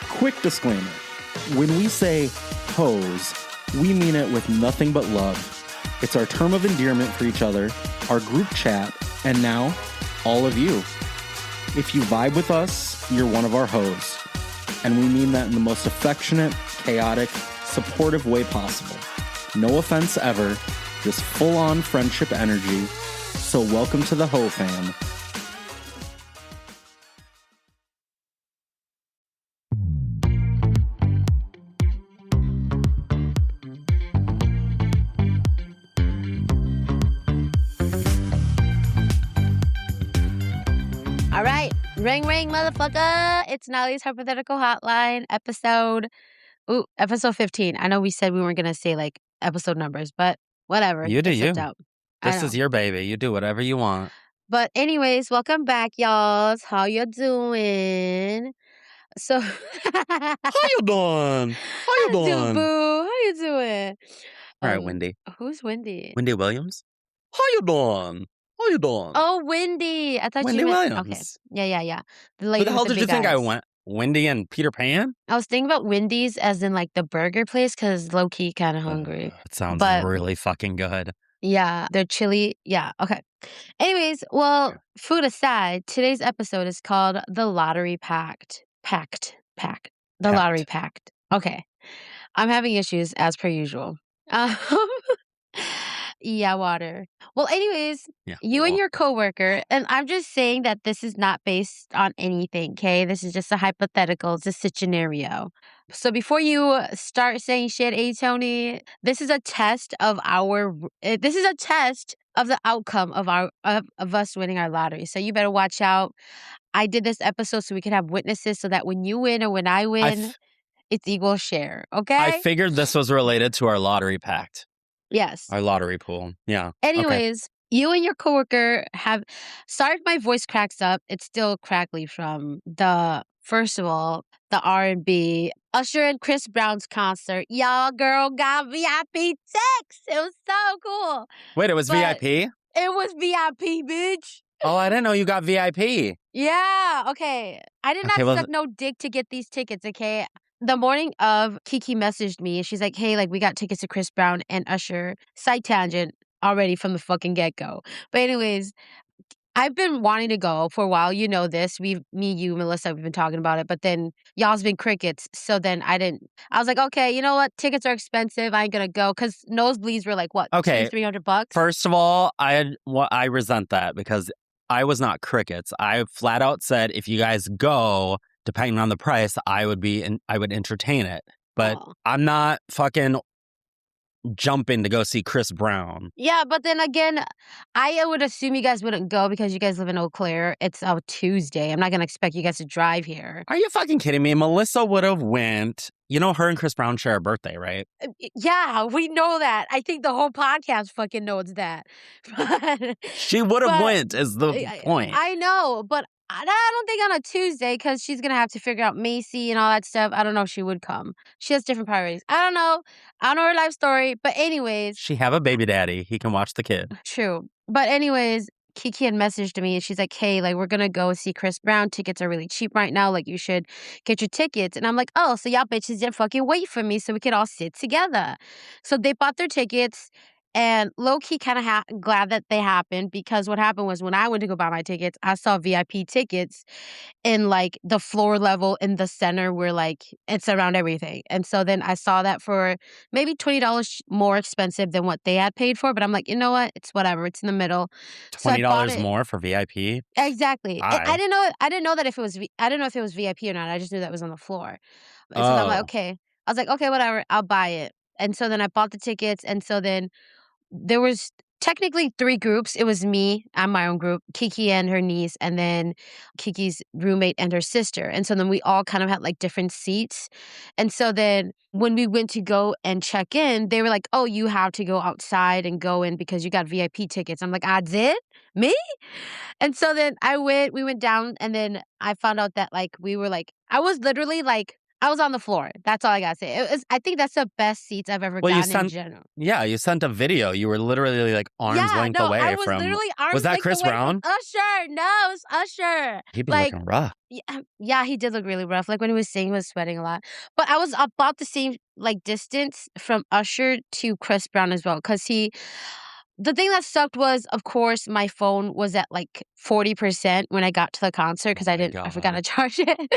Quick disclaimer. When we say hoes, we mean it with nothing but love. It's our term of endearment for each other, our group chat, and now, all of you. If you vibe with us, you're one of our hoes. And we mean that in the most affectionate, chaotic, supportive way possible. No offense ever, just full-on friendship energy. So welcome to the Ho Fam. All right, ring, motherfucker. It's Nalee's Hypothetical Hotline, episode 15. I know we said we weren't going to say, like, episode numbers, but whatever. You do it slipped you. out. This is your baby. You do whatever you want. But anyways, welcome back, y'all. How you doing? So, How you doing? How you doing? Boo? How you doing? All right, Wendy. Who's Wendy? Wendy Williams? How you doing? How you doing? Oh, Wendy. I thought Wendy you meant... Williams. Okay. Yeah. The Who lady the hell with the did you big think I eyes. went? Wendy and Peter Pan? I was thinking about Wendy's as in, like, the burger place because low-key kind of hungry. It sounds But- really fucking good. Yeah, they're chili. Yeah, okay. Anyways, well, food aside, today's episode is called The Lottery Pact. Pact. The Lottery Pact. Okay. I'm having issues as per usual. Yeah, water. Well, anyways, you and your coworker, and I'm just saying that this is not based on anything, okay? This is just a hypothetical. It's just a scenario. So before you start saying shit, Tony, this is a test of the outcome of us winning our lottery. So you better watch out. I did this episode so we could have witnesses so that when you win or when I win, it's equal share, okay? I figured this was related to our lottery pact. Yes. Our lottery pool. Yeah. Anyways, you and your coworker have... Sorry if my voice cracks up. It's still crackly from first of all, the R&B. Usher and Chris Brown's concert. Y'all girl got VIP tickets. It was so cool. Wait, it was VIP? It was VIP, bitch. Oh, I didn't know you got VIP. Yeah, okay. I did not suck no dick to get these tickets, okay? The morning of, Kiki messaged me, and she's like, hey, like, we got tickets to Chris Brown and Usher. Side tangent already from the fucking get-go. But anyways, I've been wanting to go for a while. You know this. Me, you, Melissa, we've been talking about it. But then y'all's been crickets. So then I was like, okay, you know what? Tickets are expensive. I ain't going to go. Because nosebleeds were like, what, okay, $200-$300? First of all, I resent that because I was not crickets. I flat out said, if you guys go, depending on the price, I would entertain it. But I'm not fucking jumping to go see Chris Brown. Yeah, but then again, I would assume you guys wouldn't go because you guys live in Eau Claire. It's a Tuesday. I'm not going to expect you guys to drive here. Are you fucking kidding me? Melissa would have went. You know, her and Chris Brown share a birthday, right? Yeah, we know that. I think the whole podcast fucking knows that. She would have went is the point. I know, but I don't think on a Tuesday because she's going to have to figure out Macy and all that stuff. I don't know if she would come. She has different priorities. I don't know her life story. But anyways. She have a baby daddy. He can watch the kid. True. But anyways, Kiki had messaged me and she's like, hey, like, we're going to go see Chris Brown. Tickets are really cheap right now. Like, you should get your tickets. And I'm like, oh, so y'all bitches didn't fucking wait for me so we could all sit together. So they bought their tickets. And low-key kind of glad that they happened because what happened was when I went to go buy my tickets, I saw VIP tickets in, like, the floor level in the center where, like, it's around everything. And so then I saw that for maybe $20 more expensive than what they had paid for. But I'm like, you know what? It's whatever. It's in the middle. $20 more for VIP? Exactly. I didn't know that if it was... I didn't know if it was VIP or not. I just knew that it was on the floor. And so I'm like, okay. I was like, okay, whatever. I'll buy it. And so then I bought the tickets. And so then... There was technically 3 groups. It was me, I'm my own group, Kiki and her niece, and then Kiki's roommate and her sister. And so then we all kind of had like different seats. And so then when we went to go and check in, they were like, oh, you have to go outside and go in because you got VIP tickets. I'm like, I did? Me? And so then we went down and then I found out that like we were like, I was literally like I was on the floor. That's all I gotta say. I think that's the best seats I've ever gotten in general. Yeah, you sent a video. You were literally like arm's length away I was from. literally arm's Was that length Chris away Brown? from Usher. No, it was Usher. He'd be looking rough. Yeah, he did look really rough. Like when he was singing, he was sweating a lot. But I was about the same like distance from Usher to Chris Brown as well, because the thing that sucked was, of course, my phone was at like 40% when I got to the concert because I forgot to charge it.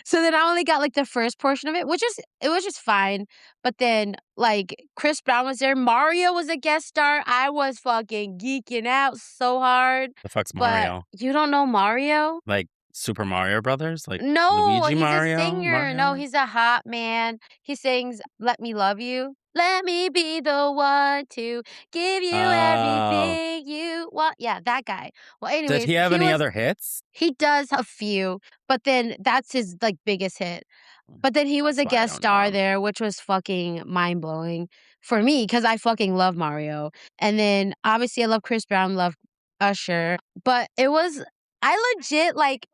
So then I only got like the first portion of it, it was just fine. But then like Chris Brown was there, Mario was a guest star. I was fucking geeking out so hard. The fuck's But Mario? you don't know Mario? Like Super Mario Brothers? Like No, Luigi he's Mario? a singer. Mario? No, he's a hot man. He sings "Let Me Love You." Let me be the one to give you everything you want. Yeah, that guy. Well, anyways, did he have any other hits? He does a few, but then that's his like biggest hit. But then he was a guest star there, which was fucking mind blowing for me because I fucking love Mario. And then obviously I love Chris Brown, love Usher, but I legit like.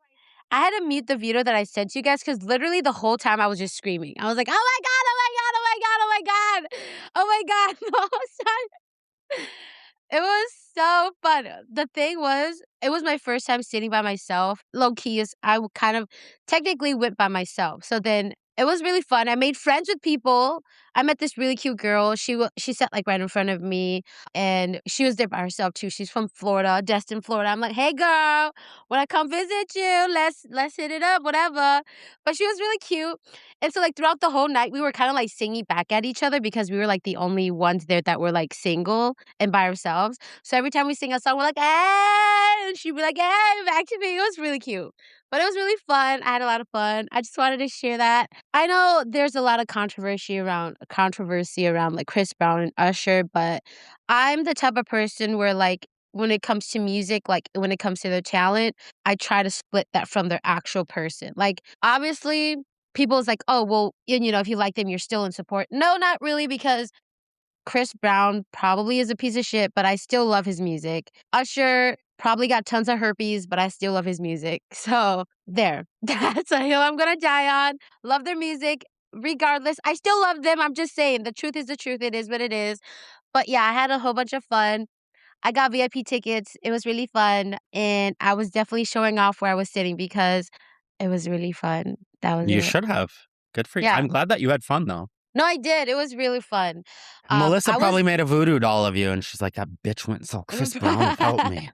I had to mute the video that I sent you guys because literally the whole time I was just screaming. I was like, "Oh my god! Oh my god! Oh my god! Oh my god! Oh my god!" The whole time. It was so fun. The thing was, it was my first time sitting by myself. Low key is kind of technically went by myself. So then it was really fun. I made friends with people. I met this really cute girl. She sat like right in front of me, and she was there by herself too. She's from Florida, Destin, Florida. I'm like, "Hey girl, when I come visit you, let's hit it up, whatever." But she was really cute. And so like throughout the whole night, we were kind of like singing back at each other because we were like the only ones there that were like single and by ourselves. So every time we sing a song, we're like, "Hey," and she'd be like, "Hey," back to me. It was really cute. But it was really fun. I had a lot of fun. I just wanted to share that. I know there's a lot of controversy around like Chris Brown and Usher, but I'm the type of person where like when it comes to music, like when it comes to their talent, I try to split that from their actual person. Like obviously people's like, "Oh, well, if you like them, you're still in support." No, not really, because Chris Brown probably is a piece of shit, but I still love his music. Usher probably got tons of herpes, but I still love his music. So there. That's a hill I'm gonna die on. Love their music. Regardless, I still love them. I'm just saying the truth is the truth. It is what it is. But yeah, I had a whole bunch of fun. I got VIP tickets. It was really fun. And I was definitely showing off where I was sitting because it was really fun. That was You it. should have. Good for you. Yeah. I'm glad that you had fun though. No, I did. It was really fun. Melissa probably made a voodoo doll of you, and she's like, "That bitch went and saw Chris Brown without me."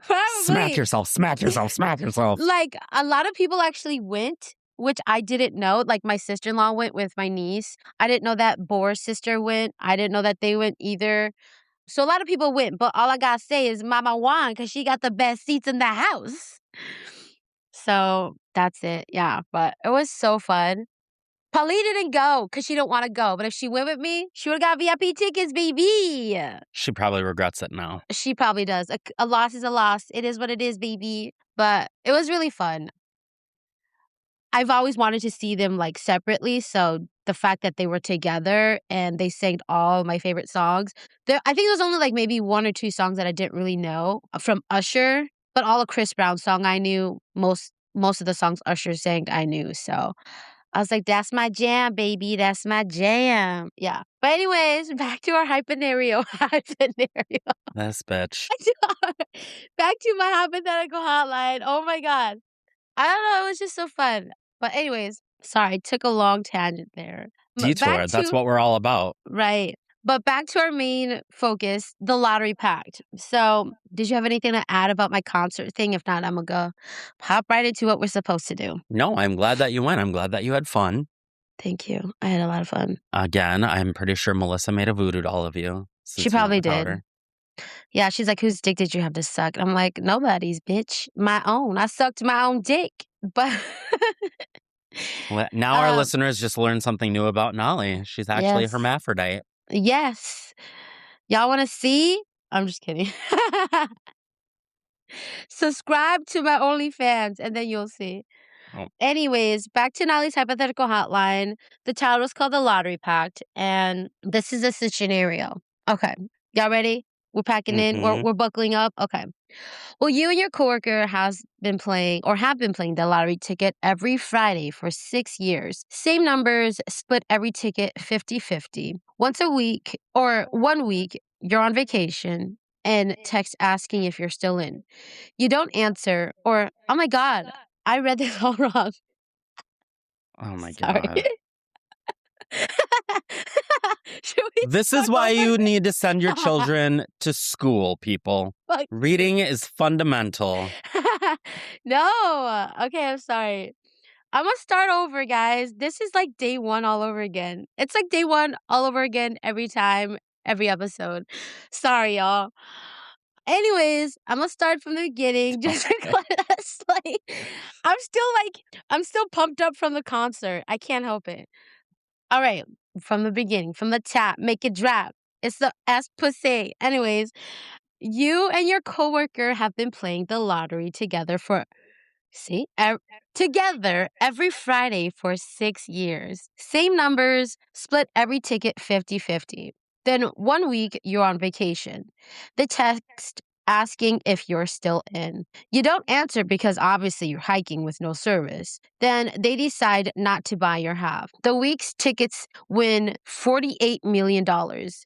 Probably. Smack yourself, smack yourself, smack yourself. Like, a lot of people actually went, which I didn't know. Like, my sister-in-law went with my niece. I didn't know that Boar's sister went. I didn't know that they went either. So a lot of people went, but all I gotta say is Mama won because she got the best seats in the house. So that's it. Yeah, but it was so fun. Pauline didn't go because she didn't want to go. But if she went with me, she would have got VIP tickets, baby. She probably regrets it now. She probably does. A loss is a loss. It is what it is, baby. But it was really fun. I've always wanted to see them like separately. So the fact that they were together and they sang all my favorite songs. I think there was only like maybe one or two songs that I didn't really know from Usher. But all of Chris Brown's song I knew. Most of the songs Usher sang I knew. So I was like, that's my jam, baby. That's my jam. Yeah. But anyways, back to our hypothetical. This bitch. Back to my hypothetical hotline. Oh my God. I don't know. It was just so fun. But anyways, sorry, I took a long tangent there. Detour. That's what we're all about. Right. But back to our main focus, the lottery pact. So did you have anything to add about my concert thing? If not, I'm going to go hop right into what we're supposed to do. No, I'm glad that you went. I'm glad that you had fun. Thank you. I had a lot of fun. Again, I'm pretty sure Melissa made a voodoo doll of you. She probably did. Yeah, she's like, whose dick did you have to suck? I'm like, nobody's, bitch. My own. I sucked my own dick. But well, now our listeners just learned something new about Nalee. She's actually a hermaphrodite. Yes. Y'all want to see? I'm just kidding. Subscribe to my OnlyFans and then you'll see. Oh. Anyways, back to Nalee's hypothetical hotline. The title is called The Lottery Pact. And this is a scenario. Okay. Y'all ready? We're packing in. Mhm. We're buckling up. Okay. Well, you and your coworker have been playing the lottery ticket every Friday for 6 years. Same numbers, split every ticket 50-50. Once a week or 1 week, you're on vacation and text asking if you're still in. You don't answer or, oh my God, I read this all wrong. Oh my Sorry. God. Should we This is start why over? you need to send your children to school, people. Fuck Reading is fundamental. No. Okay, I'm sorry. I'm gonna start over, guys. This is like day one all over again. It's like day one all over again every time, every episode. Sorry, y'all. Anyways, I'm gonna start from the beginning just because like I'm still pumped up from the concert. I can't help it. All right, from the beginning, from the top, make it drop. It's the ass pussy. Anyways, you and your coworker have been playing the lottery together for See, together every Friday for 6 years. Same numbers, split every ticket 50-50. Then 1 week, you're on vacation. The text asking if you're still in. You don't answer because obviously you're hiking with no service. Then they decide not to buy your half. The week's tickets win $48 million.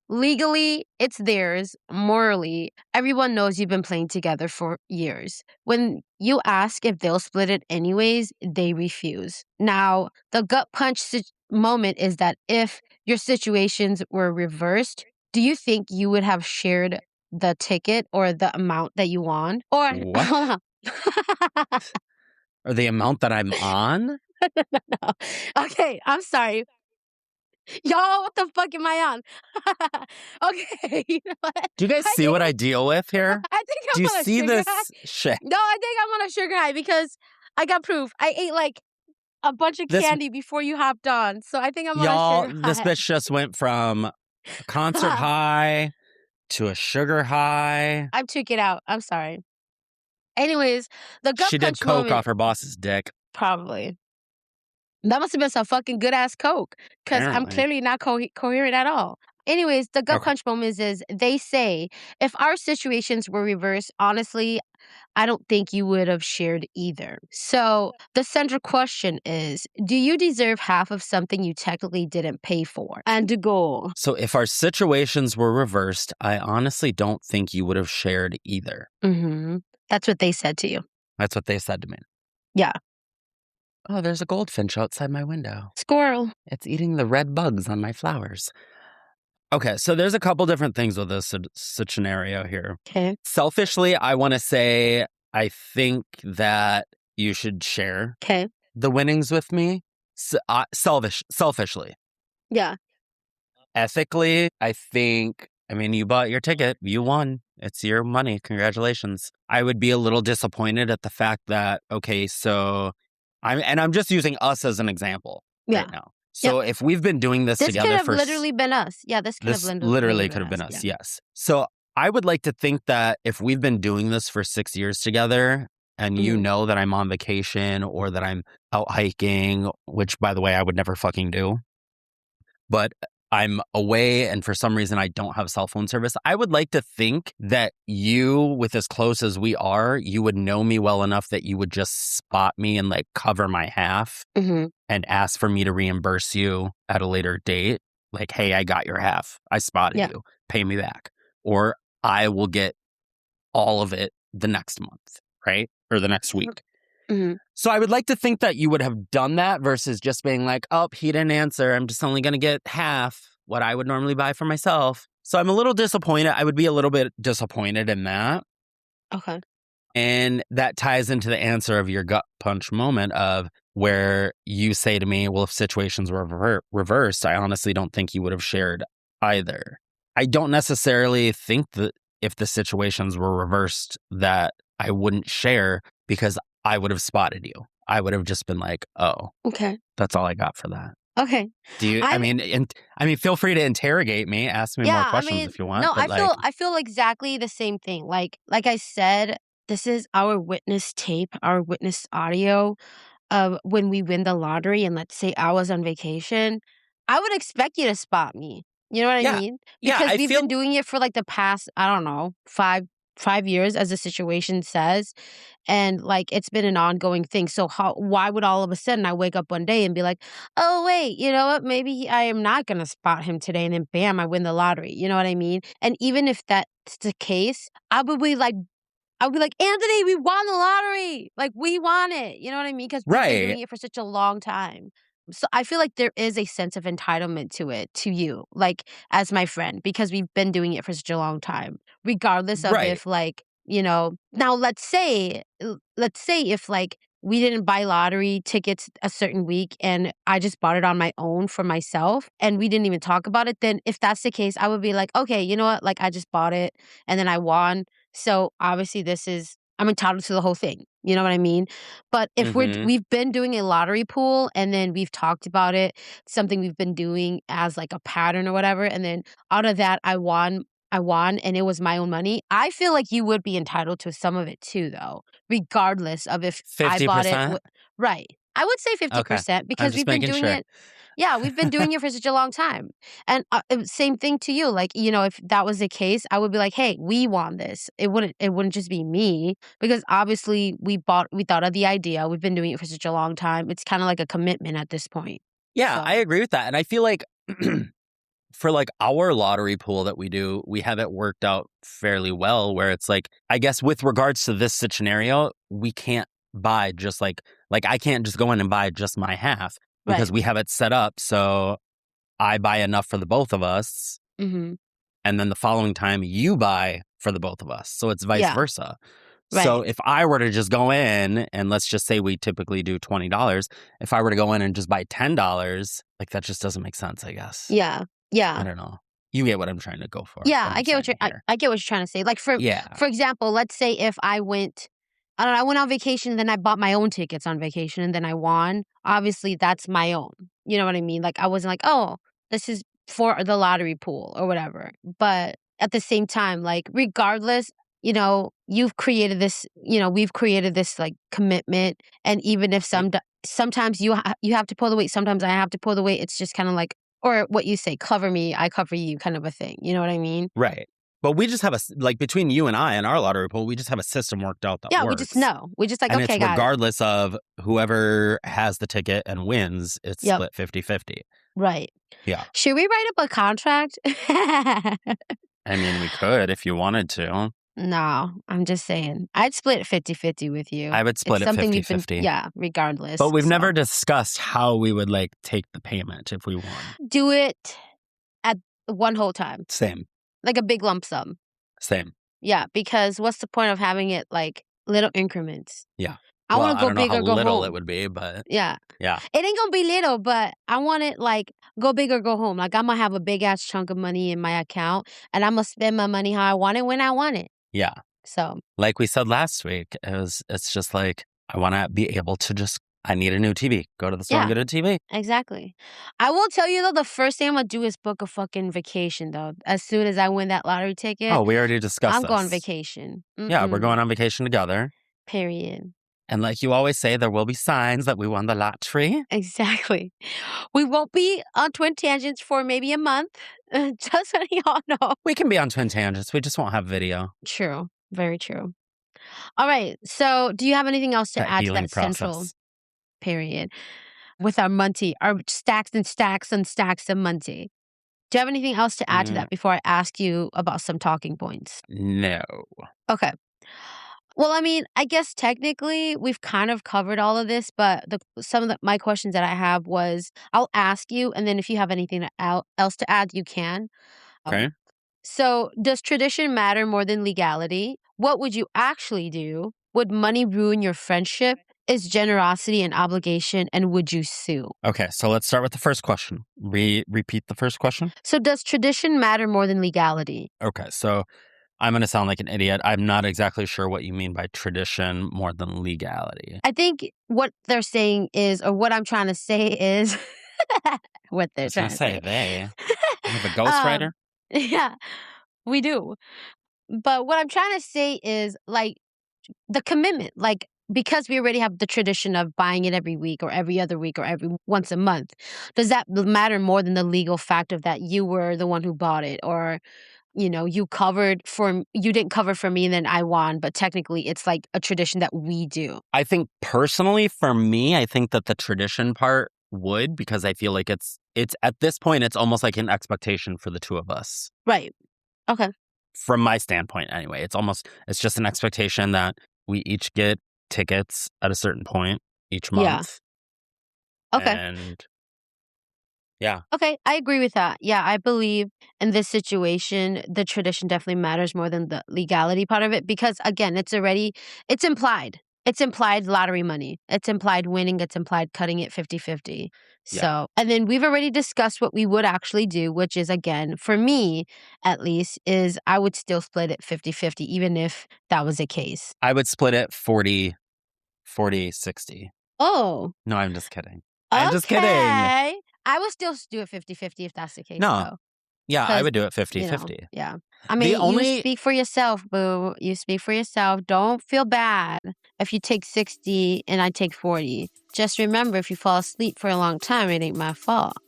Legally, it's theirs. Morally, everyone knows you've been playing together for years. When you ask if they'll split it anyways, they refuse. Now, the gut punch moment is that if your situations were reversed, do you think you would have shared the ticket or the amount that you won? Or What? Or the amount that I'm on? No. Okay, I'm sorry. Y'all, what the fuck am I on? Okay, you know what? Do you guys see what I deal with here? I think Do I'm you on a see sugar this high. shit? No, I think I'm on a sugar high because I got proof. I ate like a bunch of This candy before you hopped on. So I think I'm on a y'all, sugar this high. bitch just went from a concert high to a sugar high. I took it out. I'm sorry. Anyways, the gut She did punch coke moment. off her boss's dick. Probably. That must have been some fucking good ass coke because I'm Apparently. clearly not coherent at all. Anyways, the gut Okay. punch moment is they say if our situations were reversed, honestly, I don't think you would have shared either. So the central question is, do you deserve half of something you technically didn't pay for? And go. So if our situations were reversed, I honestly don't think you would have shared either. Mm-hmm. That's what they said to you. That's what they said to me. Yeah. Oh, there's a goldfinch outside my window. Squirrel. It's eating the red bugs on my flowers. Okay, so there's a couple different things with this scenario here. Okay. Selfishly, I want to say I think that you should share Okay. the winnings with me. Selfishly. Yeah. Ethically, I think, you bought your ticket. You won. It's your money. Congratulations. I would be a little disappointed at the fact that, okay, so I'm just using us as an example right now. So if we've been doing this together This could have literally been us. Yeah, this could have literally could have been us. Yes. So I would like to think that if we've been doing this for 6 years together and you know that I'm on vacation or that I'm out hiking, which by the way, I would never fucking do, but I'm away and for some reason I don't have cell phone service. I would like to think that you, with as close as we are, you would know me well enough that you would just spot me and like cover my half and ask for me to reimburse you at a later date. Like, hey, I got your half. I spotted you. Pay me back. Or I will get all of it the next month, right? Or the next week. So I would like to think that you would have done that versus just being like, oh, he didn't answer. I'm just only going to get half what I would normally buy for myself. So I'm a little disappointed. I would be a little bit disappointed in that. Okay. And that ties into the answer of your gut punch moment of where you say to me, well, if situations were reversed, I honestly don't think you would have shared either. I don't necessarily think that if the situations were reversed that I wouldn't share because I would have spotted you. I would have just been like, oh, okay. That's all I got for that. Okay. Do you, feel free to interrogate me, ask me more questions if you want. No, but I feel exactly the same thing. Like I said, this is our witness tape, our witness audio of when we win the lottery and let's say I was on vacation. I would expect you to spot me. You know what I Yeah. mean? Yeah, Because I we've feel been doing it for like the past, I don't know, 5 years, as the situation says, and like it's been an ongoing thing. So why would all of a sudden I wake up one day and be like, oh wait, you know what? Maybe I am not gonna spot him today, and then bam, I win the lottery. You know what I mean? And even if that's the case, I would be like, Anthony, we won the lottery. Like, we won it. You know what I mean? Because we've been doing right. it for such a long time. So I feel like there is a sense of entitlement to it, to you, like, as my friend, because we've been doing it for such a long time, regardless of Right. if, like, now let's say if, like, we didn't buy lottery tickets a certain week and I just bought it on my own for myself and we didn't even talk about it, then if that's the case, I would be like, okay, you know what? Like, I just bought it and then I won. So obviously I'm entitled to the whole thing. You know what I mean? But if Mhm. we've been doing a lottery pool and then we've talked about it, something we've been doing as like a pattern or whatever, and then out of that I won and it was my own money. I feel like you would be entitled to some of it too though, regardless of if I bought it 50%? right. I would say Okay. 50% I'm because just we've been making doing sure. it. Yeah, we've been doing it for such a long time. And same thing to you. Like, if that was the case, I would be like, "Hey, we want this." It wouldn't just be me because obviously we thought of the idea. We've been doing it for such a long time. It's kind of like a commitment at this point. Yeah, I So, agree with that, and I feel like for, like, our lottery pool that we do, we have it worked out fairly well where it's like, I guess with regards to this scenario, we can't buy just like, I can't just go in and buy just my half right. because we have it set up so I buy enough for the both of us, Mhm. and then the following time you buy for the both of us, so it's vice Yeah, versa. So right. if I were to just go in and let's just say we typically do $20, if I were to go in and just buy $10, like, that just doesn't make sense, I guess. Yeah. I Yeah. don't know. You get what I'm trying to go for, Yeah, what I I'm get what saying you're I, here. I get what you're trying to say. Like Yeah. for example, let's say if I don't know, I went on vacation and then I bought my own tickets on vacation and then I won. Obviously, that's my own. You know what I mean? Like I wasn't like, "Oh, this is for the lottery pool or whatever." But at the same time, like regardless, we've created this like commitment and even if sometimes you have to pull the weight, sometimes I have to pull the weight, it's just kind of like or what you say, cover me, I cover you kind of a thing. You know what I mean? Right. But we just have like, between you and I and our lottery pool, we just have a system worked out that Yeah, we just works. know. We just like, And it's okay, got it. regardless of whoever has the ticket and wins, it's Yep. split 50-50. Right. Yeah. Should we write up a contract? I mean, we could if you wanted to. No, I'm just saying. I'd split 50-50 with you. I would It's split it something we've been 50-50. yeah, But regardless. we've So never discussed how we would, like, take the payment if we won. do it at one whole time. Same. Like a big lump sum. Same. Yeah, because what's the point of having it like little increments? Yeah. I Well, want to I go don't know big how or go little it home. would be, but Yeah. yeah. It ain't gonna be little, but I want it like go big or go home. Like I'm gonna have a big ass chunk of money in my account and I'm gonna spend my money how I want it when I want it. Yeah. So Like we said last week, it's just like, I want to be able to just, I need a new TV. Go to the store and yeah, get a TV. exactly. I will tell you though, the first thing I'm gonna do is book a fucking vacation though. As soon as I win that lottery ticket, Oh, we already discussed I'm going this. vacation. Yeah, we're going on vacation together. Period. And like you always say, there will be signs that we won the lottery. Exactly. We won't be on Twin Tangents for maybe a month. Just so y'all know. We can be on Twin Tangents. We just won't have video. True. Very true. All right. So, do you have anything else to That add to healing that central process. period with our Munty, our stacks and stacks and stacks of Munty? Do you have anything else to add to Mm, that before I ask you about some talking points? no. Okay. Well, I mean, I guess technically we've kind of covered all of this, but some of my questions that I have was I'll ask you, and then if you have anything else to add, you can. Um, Okay. So, does tradition matter more than legality? What would you actually do? Would money ruin your friendship? Is generosity an obligation? And would you sue? Okay, so let's start with the first question. Repeat the first question. So, does tradition matter more than legality? Okay, so I'm going to sound like an idiot. I'm not exactly sure what you mean by tradition more than legality. I think what they're saying is, or what I'm trying to say is, what I they're was going trying to to say say. they. You have a ghostwriter? Yeah, we do. But what I'm trying to say is like the commitment, like because we already have the tradition of buying it every week or every other week or every once a month, does that matter more than the legal fact of that you were the one who bought it, or you didn't cover for me and then I won, but technically it's like a tradition that we do? I think personally for me, I think that the tradition part would, because I feel like it's at this point, it's almost like an expectation for the two of us. Right. Okay. From my standpoint, anyway, it's just an expectation that we each get tickets at a certain point each month. Yeah. Okay. And yeah. Okay, I agree with that. Yeah, I believe in this situation, the tradition definitely matters more than the legality part of it because, again, it's implied. It's implied lottery money. It's implied winning. It's implied cutting it 50-50. Yeah. So, and then we've already discussed what we would actually do, which is, again, for me at least, is I would still split it 50-50, even if that was the case. I would split it 40-60. Oh. No, I'm just kidding. I'm just kidding. I would still do it 50-50 if that's the case, No. though. Yeah, I would do it 50-50. Yeah. I mean, you speak for yourself, boo. You speak for yourself. Don't feel bad if you take 60 and I take 40. Just remember, if you fall asleep for a long time, it ain't my fault.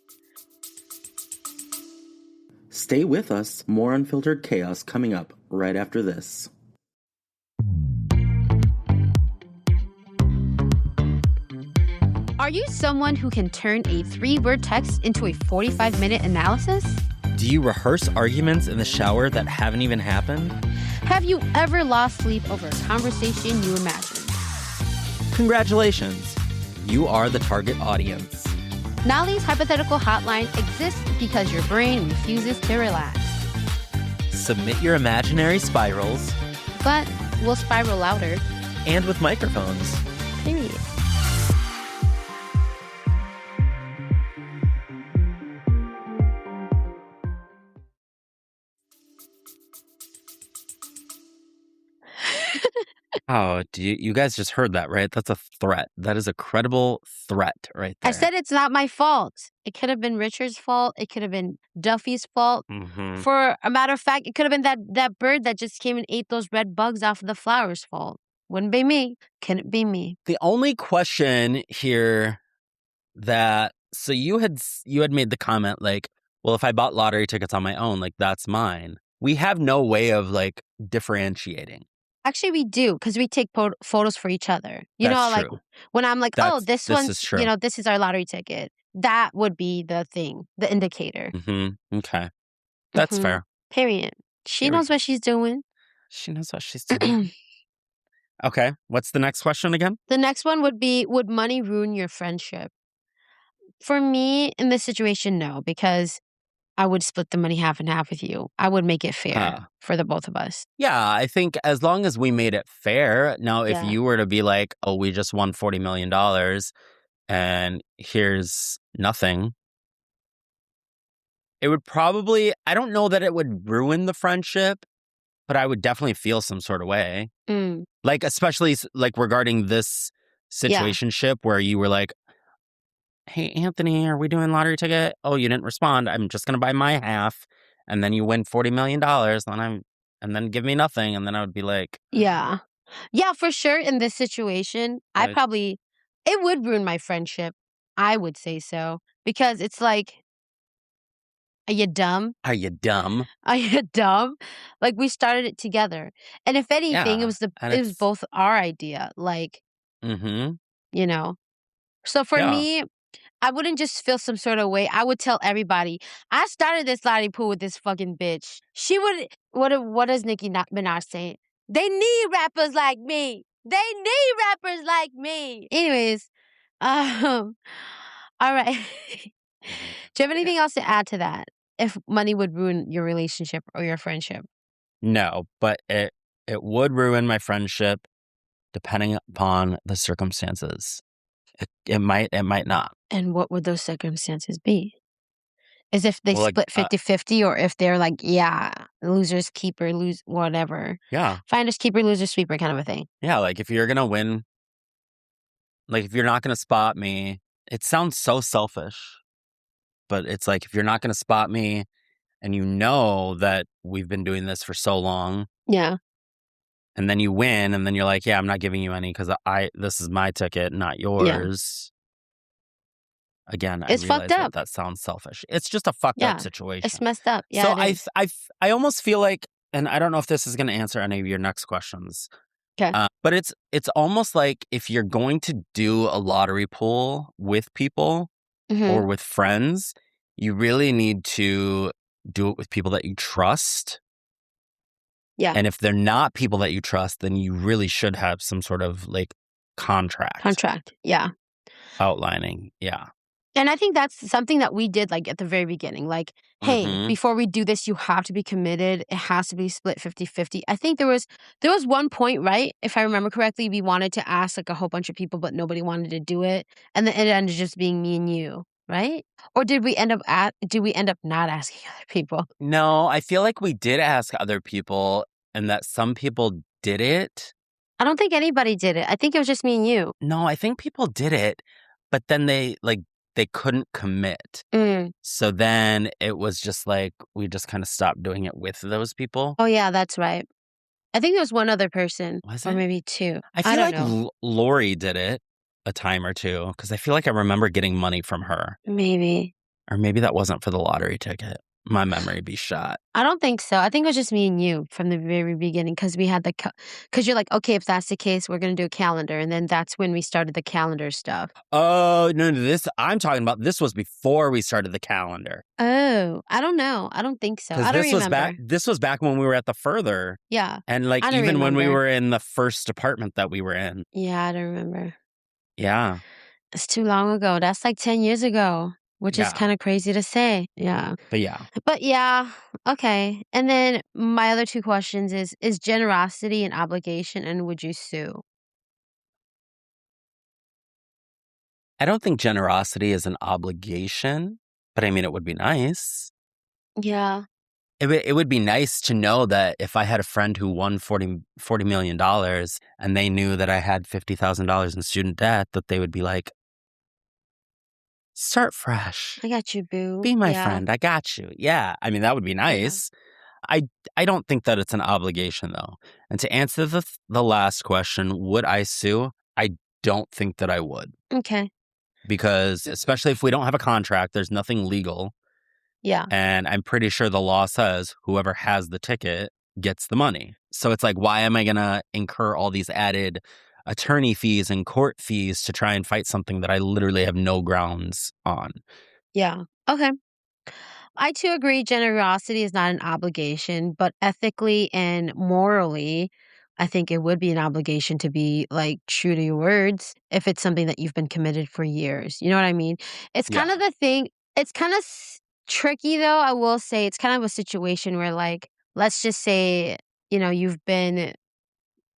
Stay with us. More Unfiltered Chaos coming up right after this. Are you someone who can turn a 3-word text into a 45-minute analysis? Do you rehearse arguments in the shower that haven't even happened? Have you ever lost sleep over a conversation you imagined? Congratulations. You are the target audience. Nalee's Hypothetical Hotline exists because your brain refuses to relax. Submit your imaginary spirals. But we'll spiral louder. And with microphones. Period. Oh, you guys just heard that, right? That's a threat. That is a credible threat right there. I said it's not my fault. It could have been Richard's fault. It could have been Duffy's fault. Mm-hmm. For a matter of fact, it could have been that bird that just came and ate those red bugs off of the flowers' fault. Wouldn't be me. Couldn't be me. The only question here so you had made the comment like, well, if I bought lottery tickets on my own, like that's mine. We have no way of like differentiating. Actually, we do, because we take photos for each other. That's true. When I'm like, this one's, is true. This is our lottery ticket. That would be the thing, the indicator. Mm-hmm. Okay. That's fair. Period. She knows what she's doing. She knows what she's doing. Okay. What's the next question again? The next one would be, would money ruin your friendship? For me, in this situation, no, because I would split the money half and half with you. I would make it fair for the both of us. Yeah, I think as long as we made it fair. Now, if you were to be like, oh, we just won $40 million and here's nothing, it would probably, I don't know that it would ruin the friendship, but I would definitely feel some sort of way. Mm. Like, especially like regarding this situationship where you were like, hey, Anthony, are we doing lottery ticket? Oh, you didn't respond. I'm just going to buy my half. And then you win $40 million. And then give me nothing. And then I would be like. Yeah. Yeah, for sure. In this situation, it would ruin my friendship. I would say so. Because it's like, are you dumb? Are you dumb? Are you dumb? Like, we started it together. And if anything, it was both our idea. Like, So for me, I wouldn't just feel some sort of way. I would tell everybody, I started this lottery pool with this fucking bitch. She would, what does Nicki Minaj say? They need rappers like me. They need rappers like me. Anyways, all right. Do you have anything else to add to that? If money would ruin your relationship or your friendship? No, but it would ruin my friendship depending upon the circumstances. It might not. And what would those circumstances be? Is if they split 50-50 or if they're like, losers keeper, lose whatever. Yeah. Finders keeper, losers sweeper kind of a thing. Yeah, like if you're going to win, like if you're not going to spot me, it sounds so selfish, but it's like if you're not going to spot me and you know that we've been doing this for so long. Yeah. and then you win, and then you're like, yeah, I'm not giving you any because this is my ticket, not yours. Again, I It's fucked realize up. that sounds selfish. It's just a fucked up situation. It's messed up. Yeah, so it is. I almost feel like, and I don't know if this is going to answer any of your next questions. Okay. But it's almost like if you're going to do a lottery pool with people or with friends, you really need to do it with people that you trust. Yeah. And if they're not people that you trust, then you really should have some sort of like contract. Yeah. Outlining. Yeah. And I think that's something that we did like at the very beginning. Like, hey, before we do this, you have to be committed. It has to be split 50-50. I think there was one point, right? If I remember correctly, we wanted to ask like a whole bunch of people, but nobody wanted to do it. And then it ended just being me and you, right? Or did we end up not asking other people? No, I feel like we did ask other people and that some people did it. I don't think anybody did it. I think it was just me and you. No, I think people did it, but then they couldn't commit. So then it was just like, we just kind of stopped doing it with those people. Oh, yeah, that's right. I think there was one other person. Was or it? maybe two. I feel don't like know. Lori did it a time or two because I feel like I remember getting money from her. Maybe. Or maybe that wasn't for the lottery ticket. My memory be shot. I don't think so. I think it was just me and you from the very beginning because we had because you're like, okay, if that's the case, we're going to do a calendar. And then that's when we started the calendar stuff. Oh, no, I'm talking about this was before we started the calendar. Oh, I don't know. I don't think so. I don't remember. This was back when we were at the Further. Yeah. And like even when we were in the first apartment that we were in. Yeah, I don't remember. Yeah. It's too long ago. That's like 10 years ago. Which is kind of crazy to say. Yeah. But yeah. Okay. And then my other two questions is generosity an obligation and would you sue? I don't think generosity is an obligation, but I mean, it would be nice. Yeah. It would be nice to know that if I had a friend who won $40 million and they knew that I had $50,000 in student debt, that they would be like, start fresh. I got you, boo. Be my friend. I got you. Yeah. I mean, that would be nice. Yeah. I don't think that it's an obligation, though. And to answer the last question, would I sue? I don't think that I would. Okay. Because especially if we don't have a contract, there's nothing legal. Yeah. And I'm pretty sure the law says whoever has the ticket gets the money. So it's like, why am I going to incur all these added attorney fees and court fees to try and fight something that I literally have no grounds on? Yeah. Okay. I too agree generosity is not an obligation, but ethically and morally, I think it would be an obligation to be like true to your words if it's something that you've been committed for years. You know what I mean? It's kind of the thing. It's kind of tricky though. I will say it's kind of a situation where like, let's just say, you've been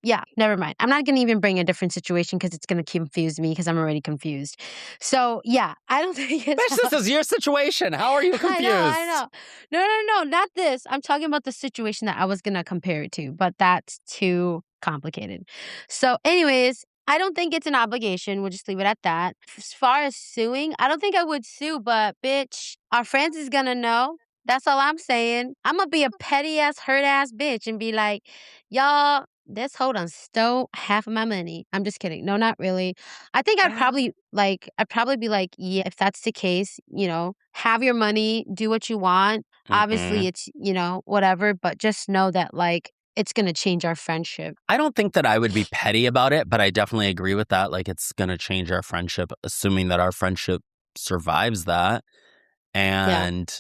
yeah, never mind. I'm not going to even bring a different situation because it's going to confuse me because I'm already confused. So, yeah, I don't think it's... Bitch, this is your situation. How are you confused? I know. No, not this. I'm talking about the situation that I was going to compare it to, but that's too complicated. So, anyways, I don't think it's an obligation. We'll just leave it at that. As far as suing, I don't think I would sue, but bitch, our friends is going to know. That's all I'm saying. I'm going to be a petty-ass, hurt-ass bitch and be like, y'all... this hoe done stole half of my money. I'm just kidding. No, not really. I think I'd probably be like, yeah, if that's the case, have your money, do what you want. Obviously it's, whatever, but just know that like it's going to change our friendship. I don't think that I would be petty about it, but I definitely agree with that. Like it's going to change our friendship, assuming that our friendship survives that. And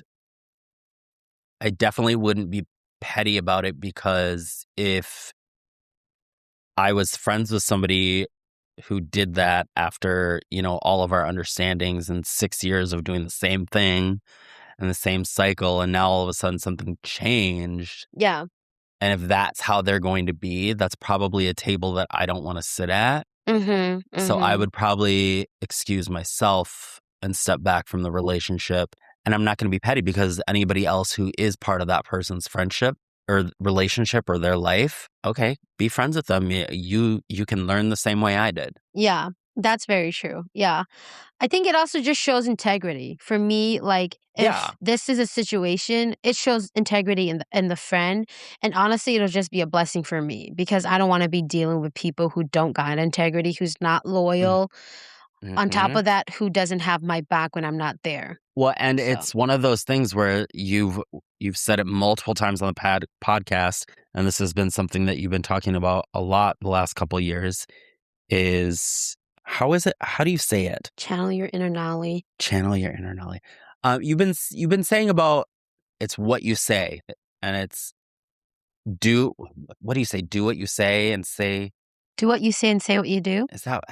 I definitely wouldn't be petty about it because if I was friends with somebody who did that after, all of our understandings and 6 years of doing the same thing and the same cycle. And now all of a sudden something changed. Yeah. And if that's how they're going to be, that's probably a table that I don't want to sit at. So I would probably excuse myself and step back from the relationship. And I'm not going to be petty because anybody else who is part of that person's friendship or relationship or their life, okay, be friends with them. You can learn the same way I did. Yeah. That's very true. Yeah. I think it also just shows integrity. For me, like, if this is a situation, it shows integrity in the friend. And honestly, it'll just be a blessing for me because I don't want to be dealing with people who don't got integrity, who's not loyal. On top of that, who doesn't have my back when I'm not there. Well, and it's one of those things where you've said it multiple times on the podcast, and this has been something that you've been talking about a lot the last couple of years, is how do you say it? Channel your inner Nalee. Channel your inner Nalee. You've been saying about it's what you say, and it's what do you say? Do what you say and say. Do what you say and say what you do? Is that...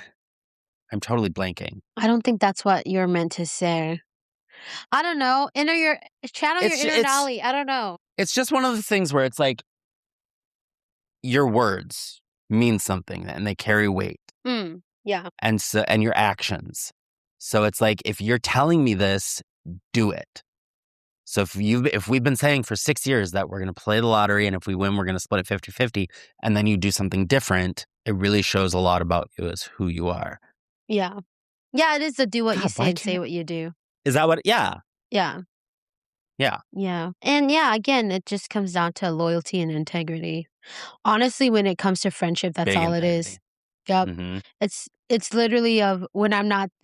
I'm totally blanking. I don't think that's what you're meant to say. I don't know. Channel your inner Nalee. I don't know. It's just one of the things where it's like your words mean something and they carry weight. Yeah. And your actions. So it's like, if you're telling me this, do it. So if we've been saying for 6 years that we're going to play the lottery and if we win, we're going to split it 50-50, and then you do something different, it really shows a lot about you as who you are. Yeah. Yeah, it is to do what you say and say what you do. Is that what? Yeah. Yeah. Yeah. Yeah. And yeah, again, it just comes down to loyalty and integrity. Honestly, when it comes to friendship, that's all it is. Yep. It's literally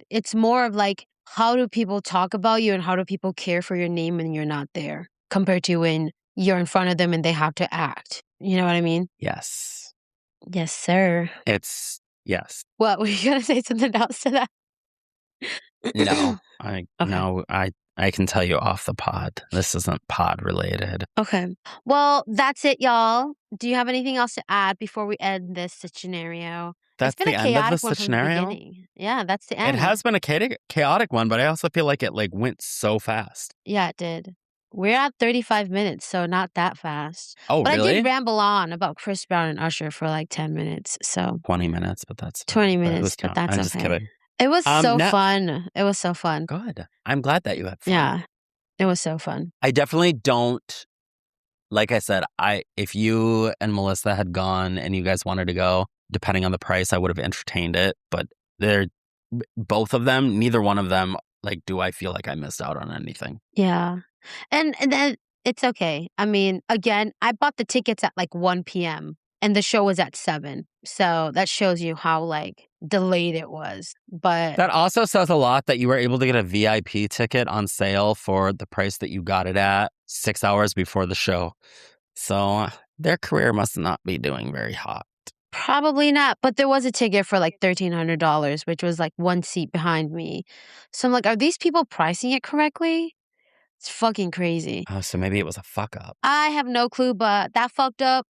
it's more of like, how do people talk about you and how do people care for your name when you're not there compared to when you're in front of them and they have to act. You know what I mean? Yes. Yes, sir. Yes. What, were you going to say something else to that? No, I can tell you off the pod. This isn't pod related. Okay. Well, that's it, y'all. Do you have anything else to add before we end this scenario? That's the end of the scenario? Yeah, that's the end. It has been a chaotic one, but I also feel like it went so fast. Yeah, it did. We're at 35 minutes, so not that fast. Oh, but really? I did ramble on about Chris Brown and Usher for 10 minutes. So 20 minutes, but that's 20 minutes, but that's I'm okay. Just kidding. It was so fun. It was so fun. Good. I'm glad that you had fun. Yeah, it was so fun. I definitely don't. Like I said, if you and Melissa had gone and you guys wanted to go, depending on the price, I would have entertained it. But both of them, neither one of them, do I feel like I missed out on anything? Yeah. And then it's okay. I mean, again, I bought the tickets at 1 p.m. and the show was at 7. So that shows you how delayed it was. But that also says a lot that you were able to get a VIP ticket on sale for the price that you got it at 6 hours before the show. So their career must not be doing very hot. Probably not. But there was a ticket for $1,300, which was one seat behind me. So I'm like, are these people pricing it correctly? It's fucking crazy. Oh, so maybe it was a fuck up. I have no clue, but that fuck up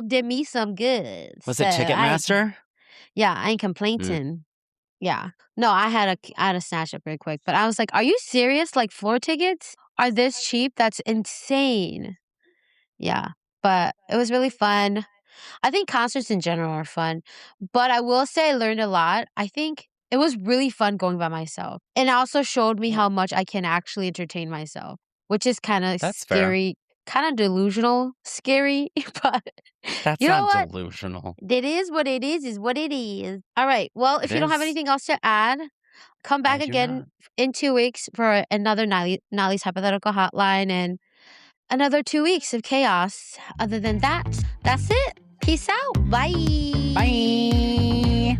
did me some good. Was it Ticketmaster? Yeah, I ain't complaining. Yeah. No, I had a snatch up real quick, but I was like, are you serious? Floor tickets are this cheap? That's insane. Yeah. But it was really fun. I think concerts in general are fun, but I will say I learned a lot. I think it was really fun going by myself. And it also showed me how much I can actually entertain myself, which is kind of scary, kind of delusional, scary, but that's not delusional. It is what it is what it is. All right. Well, if you don't have anything else to add, come back again in 2 weeks for another Nalee's Hypothetical Hotline and another 2 weeks of chaos. Other than that, that's it. Peace out. Bye. Bye.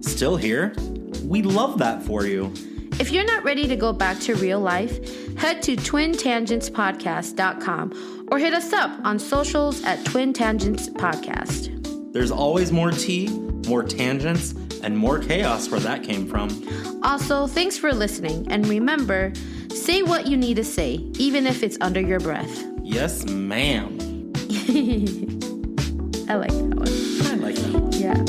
Still here? We love that for you. If you're not ready to go back to real life, head to twintangentspodcast.com or hit us up on socials at Twin Tangents Podcast. There's always more tea, more tangents, and more chaos where that came from. Also, thanks for listening. And remember, say what you need to say, even if it's under your breath. Yes, ma'am. I like that one. I like that one. Yeah.